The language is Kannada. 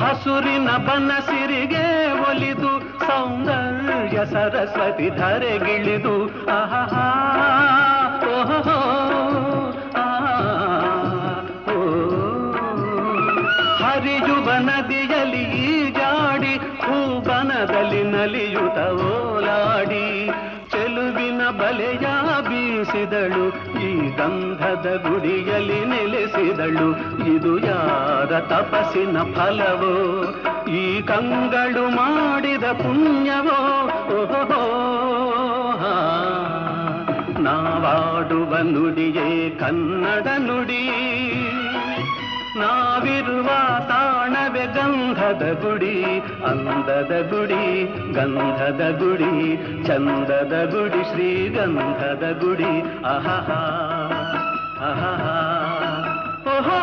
ಹಸುರಿನ ಬನಸಿರಿಗೆ ಒಲಿದು ಸೌಂದರ್ಯ ಸರಸ್ವತಿ ಧರೆಗಿಳಿದು ಆಹಾ ಓಹೋ ಹರಿಯುವ ನದಿಯಲ್ಲಿ ಜಾಡಿ ಹೂಬನದಲ್ಲಿ ನಲಿಯುತ್ತ ಓಲಾಡಿ ಚೆಲುವಿನ ಬಲೆಯ ಬೀಸಿದಳು ಈ ಗಂಧದ ಗುಡಿಯಲ್ಲಿ ನೆಲೆಸಿದಳು ಇದು ಯಾರ ತಪಸ್ಸಿನ ಫಲವೋ ಈ ಕಂಗಳು ಮಾಡಿದ ಪುಣ್ಯವೋ ಓಹೋ ನಾವಾಡುವ ನುಡಿಯೇ ಕನ್ನಡ ನುಡಿ ನಾವಿರುವ ತಾಣವೇ ಗಂಧದ ಗುಡಿ ಅಂದದ ಗುಡಿ ಗಂಧದ ಗುಡಿ ಚಂದದ ಗುಡಿ ಶ್ರೀಗಂಧದ ಗುಡಿ ಆಹಾ ಆಹಾ ಓಹೋ